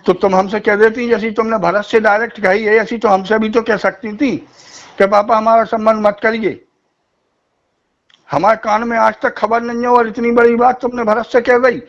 तो तुम हमसे कह देती, जैसी तुमने भरत से डायरेक्ट कही है ऐसी तो हमसे भी तो कह सकती थी कि पापा हमारा संबंध मत करिए। हमारे कान में आज तक खबर नहीं है और इतनी बड़ी बात तुमने भरत से कह दी।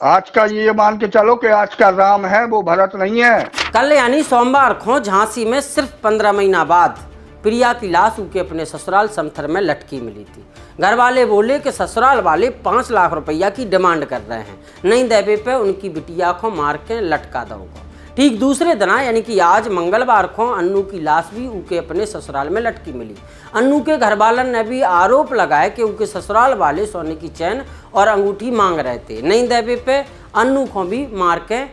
आज का ये मान के चलो कि आज का राम है वो भरत नहीं है। कल यानी सोमवार को झांसी में सिर्फ 15 महीना बाद प्रिया की लाश उनके अपने ससुराल समथर में लटकी मिली थी। घर वाले बोले कि ससुराल वाले 5 लाख रुपया की डिमांड कर रहे हैं, नहीं देवे पे उनकी बिटिया को मार के लटका दोगे। ठीक दूसरे दिन यानी कि आज मंगलवार को अन्नू की लाश भी उनके अपने ससुराल में लटकी मिली। अन्नू के घर वालन ने भी आरोप लगाया कि उनके ससुराल वाले सोने की चैन और अंगूठी मांग रहे थे, नहीं देवे पे अन्नू को भी मार के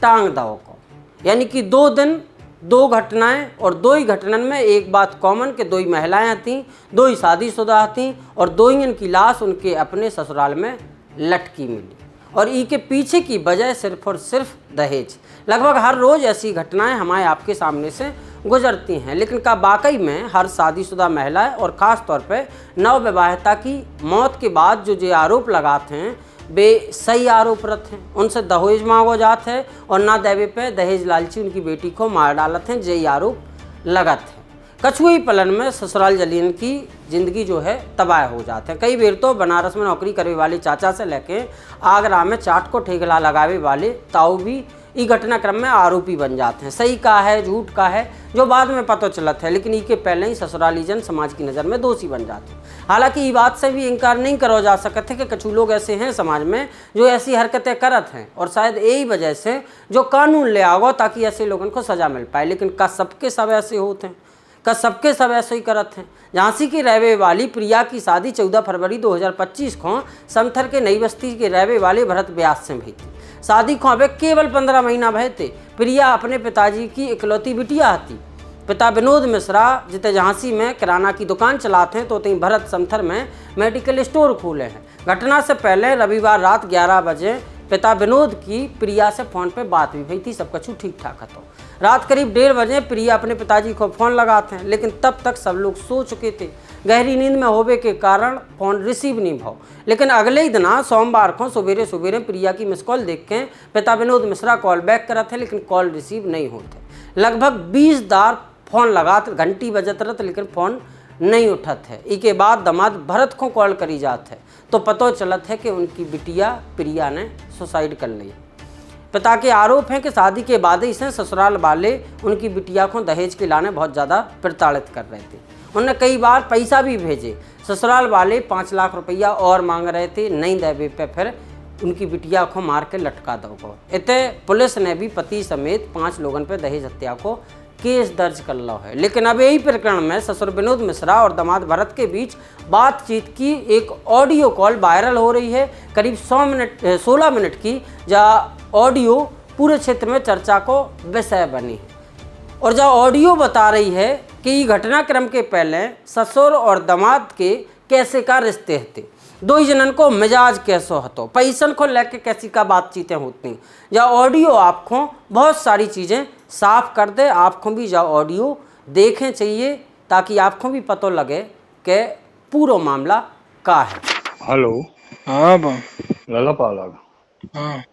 टांग दो। यानी कि 2 दिन 2 घटनाएं और 2 ही घटनन में एक बात कॉमन कि 2 ही महिलाएं थीं, 2 ही शादीशुदा थीं और 2 ही इनकी लाश उनके अपने ससुराल में लटकी मिली। और ई के पीछे की वजह सिर्फ और सिर्फ दहेज। लगभग हर रोज़ ऐसी घटनाएं हमारे आपके सामने से गुजरती हैं, लेकिन क्या वाकई में हर शादीशुदा महिला और ख़ास तौर पर नवविवाहिता की मौत के बाद जो ये आरोप लगाते हैं वे सही आरोपरत हैं? उनसे दहेज मांगो जात है और ना देवे पे दहेज लालची उनकी बेटी को मार डालत हैं, यही आरोप लगत है। कछुई पलन में ससुराल जलीन की जिंदगी जो है तबाह हो जाते हैं। कई बार तो बनारस में नौकरी करे वाले चाचा से लेके आगरा में चाट को ठेकला लगावे वाले ताऊ भी ई घटनाक्रम में आरोपी बन जाते हैं। सही का है झूठ का है जो बाद में पता चलत है, लेकिन इसके पहले ही ससुराली जन समाज की नज़र में दोषी बन जाते हैं। हालांकि ये बात से भी इनकार नहीं करो जा सकते कि कुछ लोग ऐसे हैं समाज में जो ऐसी हरकतें करत हैं और शायद यही वजह से जो कानून ले आओ ताकि ऐसे लोगों को सजा मिल पाए। लेकिन का सबके सब ऐसे होते हैं? का सबके सब ऐसे ही करत हैं? झांसी की रहने वाली प्रिया की शादी 14 फरवरी 2025 को समथर के नई बस्ती के रहने वाले भरत व्यास से भई थी। शादी को अब केवल 15 महीना भय थे। प्रिया अपने पिताजी की इकलौती बिटिया थी। पिता विनोद मिश्रा जिते झांसी में किराना की दुकान चलाते हैं तो तीन भरत समथर में मेडिकल स्टोर खोले हैं। घटना से पहले रविवार रात 11 बजे पिता विनोद की प्रिया से फ़ोन पे बात भी भई थी, सब कुछ ठीक ठाक था। रात करीब 1:30 बजे प्रिया अपने पिताजी को फ़ोन लगाते हैं, लेकिन तब तक सब लोग सो चुके थे। गहरी नींद में होने के कारण फ़ोन रिसीव नहीं भाव। लेकिन अगले ही दिन सोमवार को सवेरे सवेरे प्रिया की मिस कॉल देख के पिता विनोद मिश्रा कॉल बैक करा थे, लेकिन कॉल रिसीव नहीं होते। लगभग 20 बार फ़ोन लगाते, घंटी बजत रहते, लेकिन फ़ोन नहीं उठत है। इसके बाद दामाद भरत को कॉल करी जात है तो पता चलत है कि उनकी बिटिया प्रिया ने सुसाइड कर ली। पिता के आरोप हैं कि शादी के बाद ही से ससुराल वाले उनकी बिटिया को दहेज के लाने बहुत ज़्यादा प्रताड़ित कर रहे थे। उन्होंने कई बार पैसा भी भेजे। ससुराल वाले 5 लाख रुपया और मांग रहे थे, नहीं देवे पे फिर उनकी बिटिया को मार के लटका दो। इतने पुलिस ने भी पति समेत 5 लोगों पर दहेज हत्या को केस दर्ज कर लो है। लेकिन अब यही प्रकरण में ससुर विनोद मिश्रा और दामाद भरत के बीच बातचीत की एक ऑडियो कॉल वायरल हो रही है, करीब 16 मिनट की, जहाँ ऑडियो पूरे क्षेत्र में चर्चा को विषय बनी है। और जहाँ ऑडियो बता रही है कि घटनाक्रम के पहले ससुर और दामाद के कैसे का रिश्ते थे, 2 ही जनन को मिजाज कैसो हतो, पैसन को लेके कैसी का बातचीतें होती। या ऑडियो आपको बहुत सारी चीज़ें साफ कर दे। आपको भी जा ऑडियो देखें चाहिए ताकि आपको भी पता लगे कि पूरा मामला का है। हेलो। हाँ बा लला पाला हाँ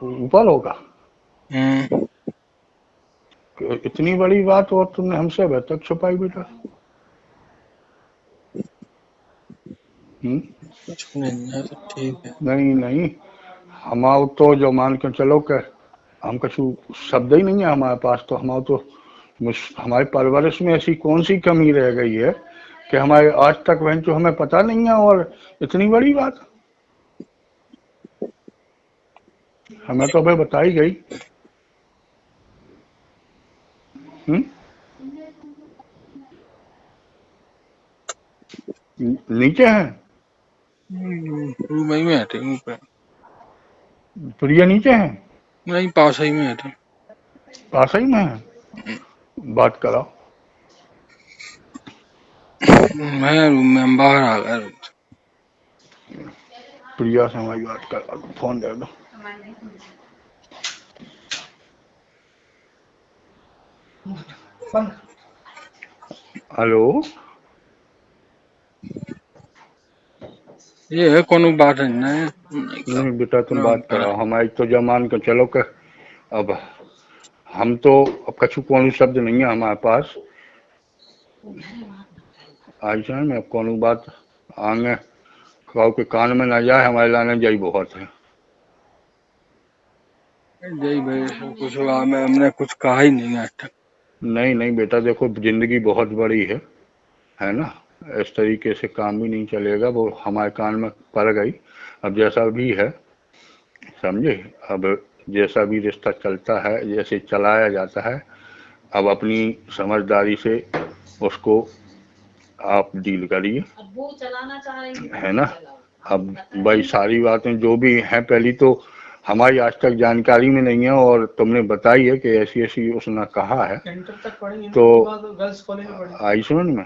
ऊपर होगा। इतनी बड़ी बात और तुमने हमसे अभी तक छुपाई बेटा। कुछ नहीं है तो ठीक है। नहीं नहीं, हमारा तो जो मान के चलो कि हम कछु शब्द ही नहीं है हमारे पास। तो हमारा तो हमारी परवरिश में ऐसी कौन सी कमी रह गई है कि हमारे आज तक बहन जो हमें पता नहीं है। और इतनी बड़ी बात हमें तो अभी बताई गई। नीचे हैं रूम ही में हटे ऊपर। प्रिया नीचे हैं? नहीं पास ही में हटे। पास ही में है? बात कराओ। मैं रूम में, हम बाहर आ गए। प्रिया से हमारी बात करा दो, फोन दे दो। हेलो। ये है कोनो बात नहीं नहीं बेटा तुम बात कराओ। हमारी तो जमान के चलो के अब हम तो अब कछु कौन शब्द नहीं है हमारे पास। आई जाए मैं अब कौन बात आगे कहो के कान में ना जाए, हमारे लाने जाई बहुत है। जय भाई सब कुछ हुआ, मैं हमने कुछ कहा ही नहीं आज तक। नहीं नहीं बेटा देखो, जिंदगी बहुत बड़ी है ना, इस तरीके से काम भी नहीं चलेगा। वो हमारे कान में पड़ गई, अब जैसा भी है समझे, अब जैसा भी रिश्ता चलता है, जैसे चलाया जाता है, अब अपनी समझदारी से उसको आप डील करिए, वो चलाना चाह रही है ना। अब भाई सारी बातें जो भी हैं, पहली तो हमारी आज तक जानकारी में नहीं है, और तुमने बताई है कि ऐसी ऐसी उसने कहा है, तो आई समझ में।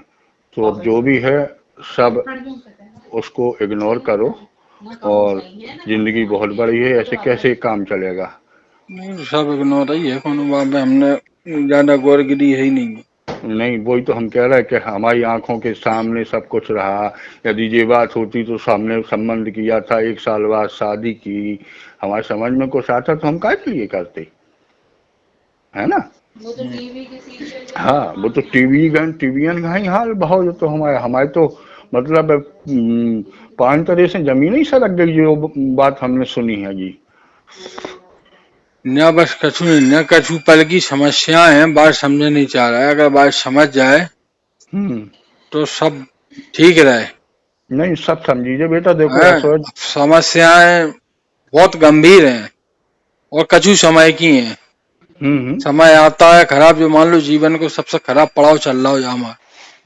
तो अब जो भी है सब उसको इग्नोर करो, और जिंदगी बहुत बड़ी है, ऐसे कैसे काम चलेगा। नहीं सब इग्नोर ही है, कौन बात में हमने ज्यादा गौरगिरी है ही नहीं। नहीं वही तो हम कह रहे हैं कि हमारी आंखों के सामने सब कुछ रहा। यदि ये बात होती तो सामने संबंध किया था, 1 साल बाद शादी की, हमारे समझ में कुछ आता तो हम काहे के लिए करते, है ना। वो तो टीवी के सीरियल हाँ वो तो टीवीएन का ही हाल बहुत, तो हमारे तो मतलब 5 तरह से जमीन ही सरक गई जो बात हमने सुनी है जी। न बस कछु नहीं, न कछु पल की समस्याएं हैं, बात समझे नहीं चाह रहा है। अगर बात समझ जाए तो सब ठीक रहे। नहीं सब समझिए बेटा, देखो हैं? ऐसा समस्याएं बहुत गंभीर हैं और कछु समय की हैं। समय आता है खराब, जो मान लो जीवन को सबसे खराब पड़ाव चल रहा हो जामा।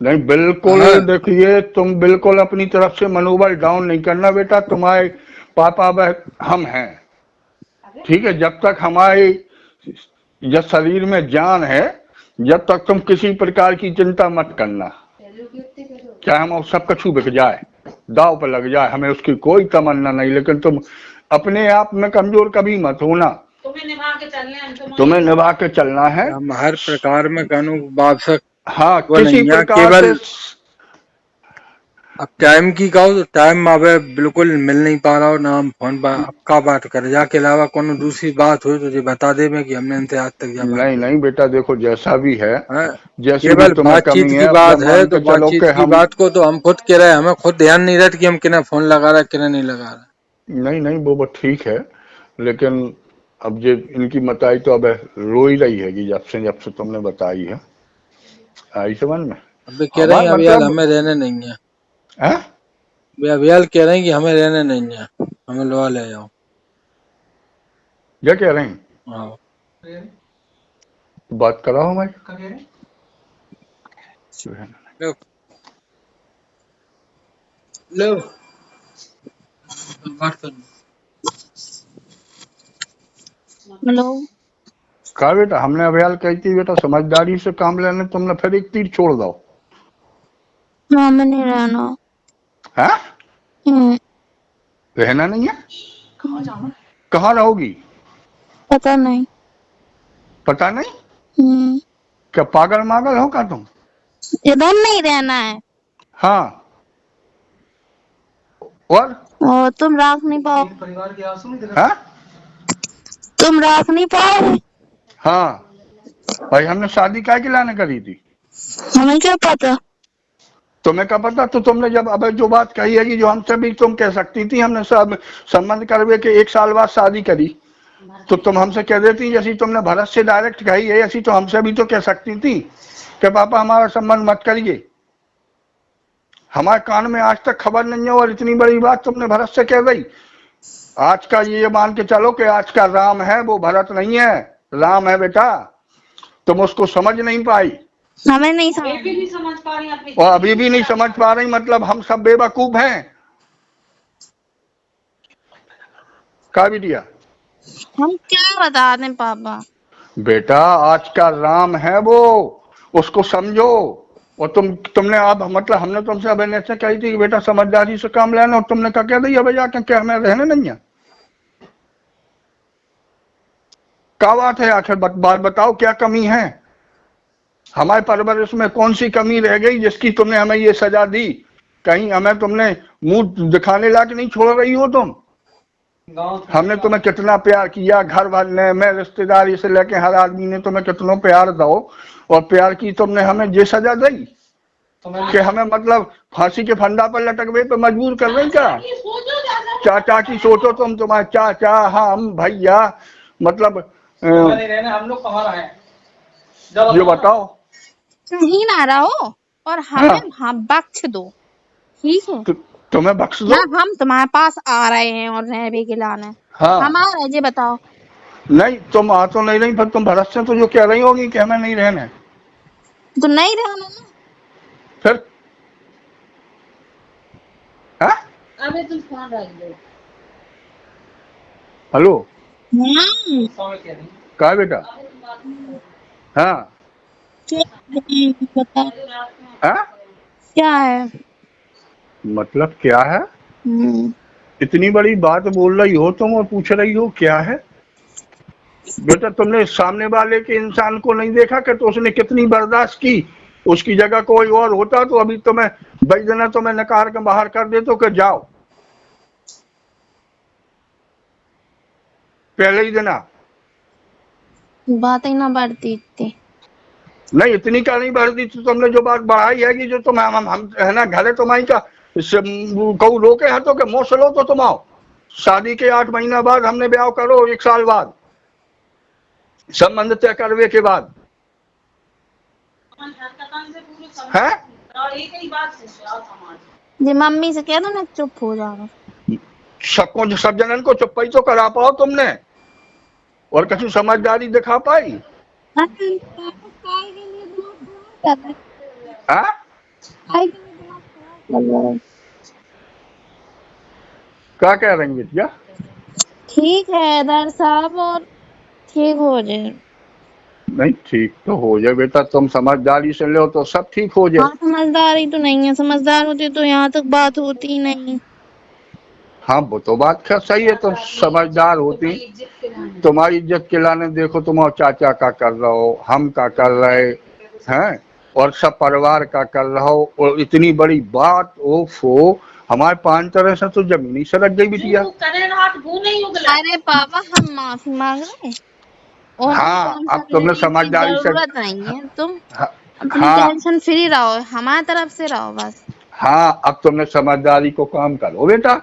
नहीं बिल्कुल देखिए, तुम बिल्कुल अपनी तरफ से मनोबल डाउन नहीं करना बेटा। तुम्हारे पापा हम हैं, ठीक है। जब तक हमारे जब शरीर में जान है, जब तक तुम किसी प्रकार की चिंता मत करना। चाहे हम सब कछु बिक जाए, दाव पर लग जाए, हमें उसकी कोई तमन्ना नहीं, लेकिन तुम अपने आप में कमजोर कभी मत होना। तुम्हें निभा के चलना है। हम हर प्रकार में कानून बात से हाँ किसी प्रकार केवल से। अब टाइम की कहो तो टाइम अब बिल्कुल मिल नहीं पा रहा हो ना, हम फोन पर अब का बात कर जाके अलावा कोनो दूसरी बात हो तो ये बता दे मैं कि हमने इनसे आज तक जब नहीं नहीं बेटा देखो, जैसा भी है, जैसे केवल भी तुम्हें बातचीत कमी की है, बात अब है मान तो के चलो बातचीत कि की हम बात को तो हम खुद कह रहे हैं, हमें खुद ध्यान नहीं रहता कि हम किन्हें फोन लगा रहे किन्हें नहीं लगा रहे। नहीं नहीं वो ठीक है, लेकिन अब ये इनकी मताई तो अब रो ही रही है कि जब से तुमने बताई है। आई समझ में। अब कह रहे हैं हमारा अब यार मतलब हमें रहने नहीं है, है? अब यार कह रहे हैं कि हमें रहने नहीं है, हमें लौआ ले जाओ। क्या कह रहे हैं? हाँ बात कराओ हमारी। लो लो बात कर। हेलो। कहा बेटा, हमने अभयाल कही थी बेटा समझदारी से काम लेने, तुमने फिर एक तीर छोड़ दो। हाँ मैं नहीं रहना। है? हम्म, रहना नहीं है? कहाँ रहोगी? पता नहीं। पता नहीं? क्या पागल मागल हो का तुम? इधर नहीं रहना है। हाँ और तुम राख नहीं पाओ। हाँ? तुम राख नहीं पाओ। हाँ भाई, हमने शादी काय के लाने करी थी? हमें क्या पता। तुम्हें क्या पता? तो तुमने जब अब जो बात कही है कि जो हमसे भी तुम कह सकती थी, हमने सब संबंध करवे के 1 साल बाद शादी करी, तो तुम हमसे कह देती, जैसी तुमने भरत से डायरेक्ट कही है, ऐसी तो हमसे भी तो कह सकती थी कि पापा हमारा संबंध मत करिए। हमारे कान में आज तक खबर नहीं है, और इतनी बड़ी बात तुमने भरत से कह दी। आज का ये मान के चलो कि आज का राम है वो भरत नहीं है, राम है बेटा। तुम उसको समझ नहीं पाई। हमें नहीं समझ। भी नहीं समझ पा रही अपनी, और अभी भी नहीं समझ पा रही, मतलब हम सब बेवकूफ हैं का बिटिया? हम क्या बता दें पापा। बेटा आज का राम है वो, उसको समझो। और तुमने अब मतलब हमने तुमसे अब ऐसे कही थी कि बेटा समझदारी से काम लेना, और तुमने क्या कह दी अब जाके क्या हमें रहने नहीं है? क्या बात है आखिर? बात बताओ, क्या कमी है हमारे परवरिश में? कौन सी कमी रह गई जिसकी तुमने हमें ये सजा दी? कहीं हमें तुमने मुंह दिखाने लायक नहीं छोड़ रही हो तुम? हमने तुम्हें कितना प्यार किया, घर भरने में रिश्तेदारी से लेके हर आदमी ने तुम्हें कितना प्यार दो, और प्यार की तुमने हमें ये सजा दी कि हमें मतलब फांसी के फंदा पर लटकवे पे मजबूर कर रही क्या? ये सोचो ज्यादा। चाचा की सोचो तुम, तुम्हारे चाचा, हम, भैया, मतलब नहीं रहना, हम लोग कहाँ रहे हैं? ये बताओ। नहीं ना रहो और हमें हाँ बख्श दो, ठीक है तुम्हें बख्श ना, दो। हम तुम्हारे पास आ रहे हैं और रह भी खिलाने हाँ हम आ रहे हैं, ये बताओ। नहीं, तुम आ तो नहीं रही, पर तुम भरत से तो जो कह रही होगी कि हमें नहीं रहना है, तो नहीं रहना ना, फिर हाँ? अबे तुम फोन रख दो। हेलो, समझ क्या नहीं? कहा बेटा? अबे तुम बात करो। हाँ बताओ हाँ, क्या है। मतलब क्या है? इतनी बड़ी बात बोल रही हो तुम और पूछ रही हो क्या है? बेटा तुमने सामने वाले के इंसान को नहीं देखा कि तो उसने कितनी बर्दाश्त की, उसकी जगह कोई और होता तो अभी तुम्हें बैजना तुम्हें नकार के बाहर कर दे तो कि जाओ पहले ही देना। बात ही ना बढ़ती इतनी। नहीं, इतनी का नहीं बढ़ दी, तो तुमने जो बात बढ़ाई है कि जो तुम हम है ना घरे तुम्हारी का कहू रोके हैं तो कि मोश लो तो तुम आओ, शादी के 8 महीना बाद हमने ब्याह करो, 1 साल बाद संबंध तय करवे के बाद हरकतन से पूरी है। और एक ही बात से समाज। जी मम्मी से कह दो ना चुप हो जाओ। सबको सब जनन को चुप्पी तो करा पाओ तुमने, और कछु समझदारी दिखा पाई? हाँ? क्या कह रही बिटिया? ठीक है इधर साहब, और ठीक हो जाए। नहीं ठीक तो हो जाए बेटा, तुम समझदारी से लो तो सब ठीक हो जाए। हाँ समझदारी तो नहीं है, समझदार होती तो यहाँ तक बात होती ही नहीं। हाँ वो तो बात खैर सही है, तुम समझदार होती, तुम्हारी इज्जत के लाने देखो तुम और चाचा का कर रहे हो, हम का कर रहे हैं, और सब परिवार का कर रहे हो, और इतनी बड़ी बात ओफो, हमारे 5 तरह से तो जमीनी सड़क गई बिटिया। करे हाथ वो नहीं उगला। अरे पापा हम माफी मांग रहे हैं और हाँ, टेंशन अब तुमने लेने की समझदारी से जरूरत नहीं है, तुम अपनी हाँ टेंशन फ्री रहो, हमारी तरफ से रहो बस। हाँ, अब तुमने समझदारी को काम करो बेटा।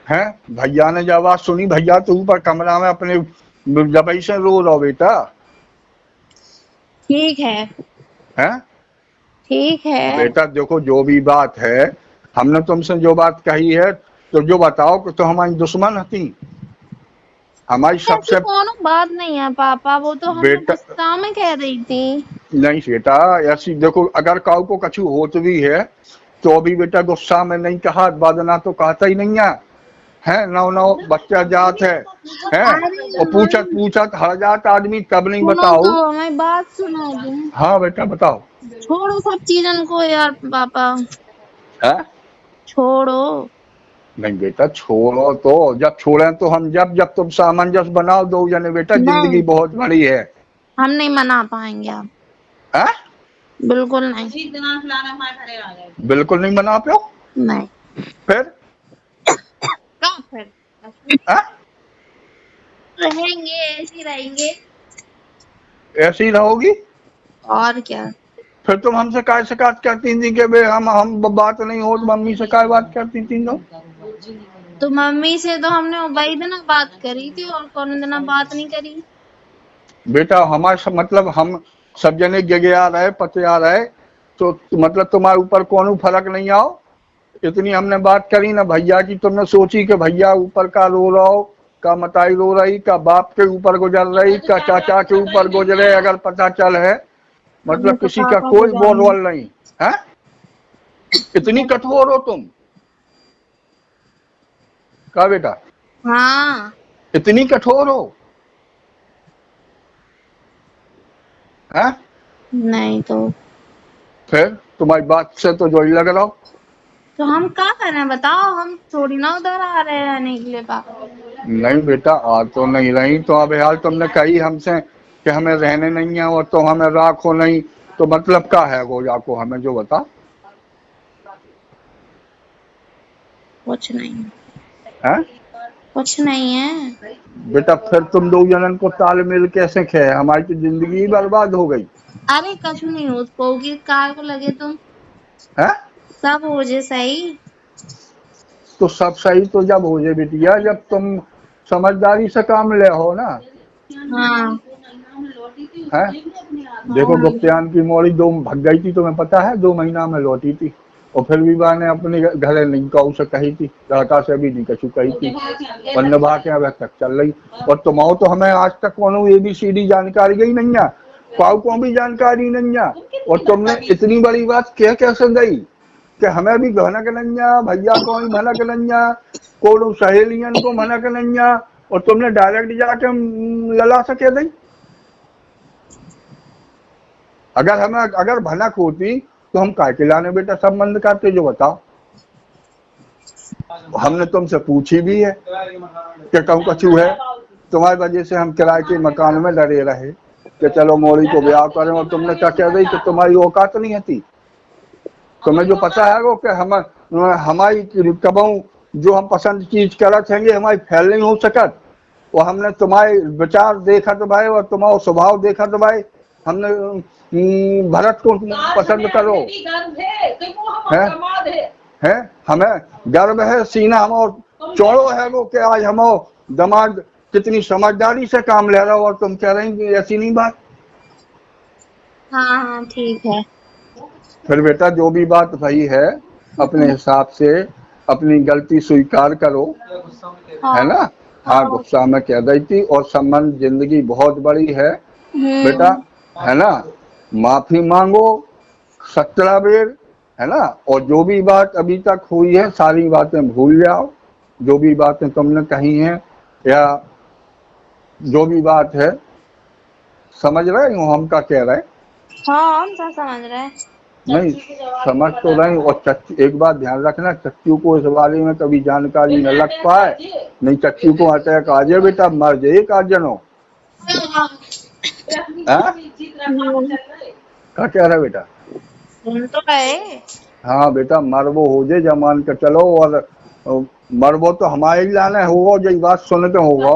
है भैया ने जब आवाज सुनी, भैया तो ऊपर कमरा में अपने जबई से रो रहो बेटा। ठीक है हैं ठीक है। बेटा देखो जो भी बात है, हमने तुमसे जो बात कही है तो जो बताओ कि तो हमारी दुश्मन थी, हमारी ऐसी सबसे कोनो बात नहीं है पापा, वो तो हमने बेटा गुस्सा में कह रही थी। नहीं बेटा, ऐसी देखो अगर काऊ को कछु होत भी है तो अभी बेटा गुस्सा में नहीं कहा, बदना तो कहता ही नहीं है नौ नौ बच्चा जात है और पूछत पूछत हर जात आदमी कब नहीं बताओ। तो हमारी बात सुनो तुम। हाँ बेटा बताओ। छोड़ो सब चीजन को यार पापा, है छोड़ो। नहीं बेटा छोड़ो, तो जब छोड़े तो हम जब तुम सामंजस्य बनाओ दो जने बेटा, जिंदगी बहुत बड़ी है। हम नहीं मना पाएंगे आप। है बिल्कुल नहीं। एक दिनांक लाना हमारे घरे आ गए। बिल्कुल नहीं मना पाओ, नहीं फिर कहाँ फिर है? रहेंगे, ऐसे ही रहेंगे ऐसे ही रहोगी? और क्या। फिर तुम हमसे काय शिकायत करती थी कि बे हम बात नहीं हो, तो मम्मी से काय बात करती थी तुम? तो मम्मी से तो हमने वही दिन बात करी थी और कौन दिन बात नहीं करी। बेटा हमारे सब मतलब हम सब जने जगे आ रहे पते आ रहे, तो मतलब तुम्हारे ऊपर कौन फर्क नहीं आओ, इतनी हमने बात करी ना भैया की, तुमने सोची कि भैया ऊपर का रो रहा हो, का मताई रो रही, का बाप के ऊपर गुजर रही, का चाचा के ऊपर गुजरे, अगर पता चल है मतलब किसी का कोई बोलवल नहीं है। इतनी कठोर हो तुम का बेटा? हाँ इतनी कठोर हो? है नहीं तो फिर तुम्हारी बात से तो जो ही लग रहा हो। तो हम क्या करें बताओ, हम थोड़ी ना उधर आ रहे हैं रहने के लिए पापा। नहीं बेटा आ तो नहीं रही, तो अब यार तुमने कही हमसे कि हमें रहने नहीं है और तो हमें राखो नहीं, तो मतलब क्या है गोया को हमें जो बता। कुछ नहीं हैं? कुछ नहीं है। बेटा फिर तुम दो जनन को तालमेल कैसे खे? हमारी तो जिंदगी ही बर्बाद हो गई अरे कछु नहीं हो पोगी, कार को लगे तुम है। सब हो जे सही। तो सब सही तो जब हो जाए बिटिया, जब तुम समझदारी से काम ले हो ना। हाँ है देखो गुप्तान की मोड़ी दो भग गई थी, तुम्हें पता है, 2 महीना में लौटी थी और फिर भी बा ने अपने घरे नहीं कहू से कही थी, लड़का से भी नहीं कछु कही थी और निभा के अब तक चल रही। और तुम तो हमें आज तक कोनो ABCD जानकारी गई नहीं है, पाऊ को भी जानकारी नहीं है। और तुमने इतनी बड़ी बात क्या कैसे दी कि हमें भी भनक नहीं, भैया को भी भनक नहीं, को सहेलियन को भनक नहीं, और तुमने डायरेक्ट जाके लला सके दी। अगर भनक होती तो हम काय के लाने बेटा संबंध करते, जो बताओ। हमने तुमसे पूछी भी है कि कहूँ कछु है, तुम्हारी वजह से हम किराए के मकान में डरे रहे कि चलो मोरी को ब्याह करें, और तुमने क्या कह दी कि तुम्हारी औकात नहीं थी। तुम्हें जो पता है वो कि हमारी कबू जो हम पसंद चीज कर रहेंगे हमारी फैल नहीं हो सकत, और हमने तुम्हारे विचार देखा तो भाई और तुम्हारा स्वभाव देखा तो भाई हमने भरत को पसंद करो है। हमें गर्व है, सीना हम चौड़ो है वो कि आज हम दमाद कितनी समझदारी से काम ले रहा हो, और तुम कह रही कि ऐसी नहीं बात। हाँ ठीक है। फिर बेटा जो भी बात भाई है अपने हिसाब से अपनी गलती स्वीकार करो, है ना। हाँ गुस्सा में कह रही थी, और संबंध जिंदगी बहुत बड़ी है बेटा, है ना। माफी मांगो 17 बेर, है ना। और जो भी बात अभी तक हुई है सारी बातें भूल जाओ, जो भी बातें तुमने कही हैं या जो भी बात है, समझ रहे हो हम क्या कह रहे हैं? हाँ हम सब समझ रहे हैं। नहीं समझ तो नहीं। और एक बात ध्यान रखना, चच्चू को इस बारे में कभी जानकारी न लग पाए, नहीं चच्चू को अटैक आ जाए बेटा, मर जाए का जनो। क्या कह रहा बेटा? तो है। हाँ बेटा मरबो हो जाए जमान के चलो, और मरबो तो हमारे ही लाने होगा, जो बात सुनते होगा।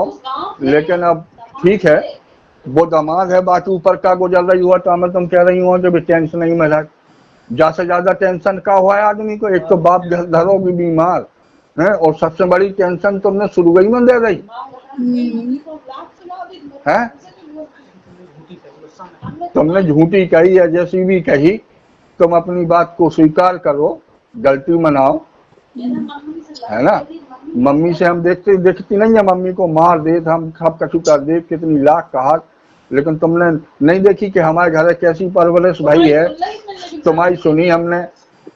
लेकिन अब ठीक है, वो दामाद है, बात ऊपर का गुजर रही हुआ तो मैं तुम कह रही हो कि टेंशन नहीं मिला। ज्यादा से ज्यादा टेंशन का हुआ है आदमी को, एक तो बाप घरों की बीमार है, और सबसे बड़ी टेंशन तुमने शुरू ही में दे रही है। तुमने झूठी कही या जैसी भी कही, तुम अपनी बात को स्वीकार करो, गलती मनाओ, है ना। मम्मी से हम देखती नहीं है, मम्मी को मार दे हम सब कछु कर दे, कितनी लाख कहा, लेकिन तुमने नहीं देखी कि हमारे घर कैसी परवरिश भाई है। तुम्हारी सुनी हमने,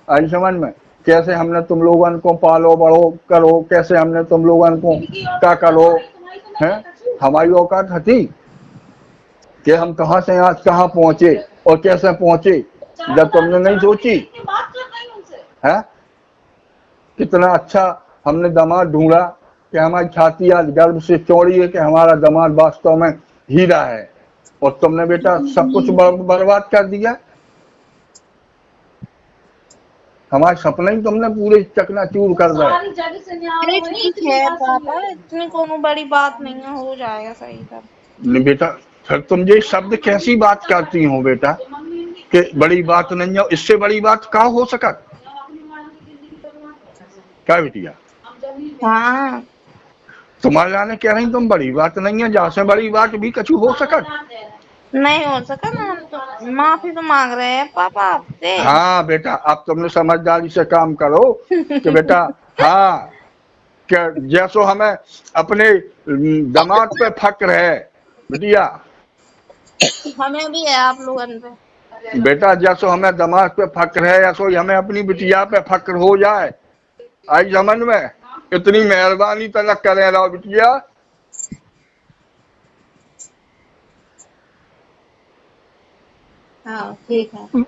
आई समझ में, कैसे हमने तुम लोगों को पालो बड़ो करो, कैसे हमने तुम लोगों को क्या करो है। हमारी औकात थी कि हम कहाँ से आज कहाँ पहुंचे और कैसे पहुंचे, जब तुमने नहीं सोची है। कितना अच्छा हमने दामाद ढूंढा कि हमारी छाती आज गर्व से चौड़ी है कि हमारा दामाद वास्तव में हीरा है, और तुमने बेटा सब कुछ बर्बाद कर दिया। हमारे सपने ही तुमने पूरे चकनाचूर कर दिए। अरे ठीक है पापा, इतनी कोनो बड़ी बात नहीं है, हो जाएगा सही सब। नहीं बेटा, फिर तुम ये शब्द कैसी बात करती हो बेटा कि बड़ी बात नहीं है, इससे बड़ी बात क्या हो सका? क्या बेटिया? हाँ तुम्हारे लाने कह रही तुम बड़ी बात नहीं है, जहाँ से बड़ी बात भी कछु हो सकत नहीं हो सका ना, हम तो माफी तो मांग रहे हैं पापा आपसे। हाँ बेटा, अब तुमने समझदारी से काम करो कि बेटा हाँ क्या, जैसो हमें अपने दामाद पे फक्र है बेटिया, हमें भी है आप लोगन पे। बेटा जैसो हमें दामाद पे फक्र है, ऐसो हमें अपनी बिटिया पे फक्र हो जाए। आई समझ में? इतनी मेहरबानी तलक करे रहो बिटिया। हाँ ठीक है।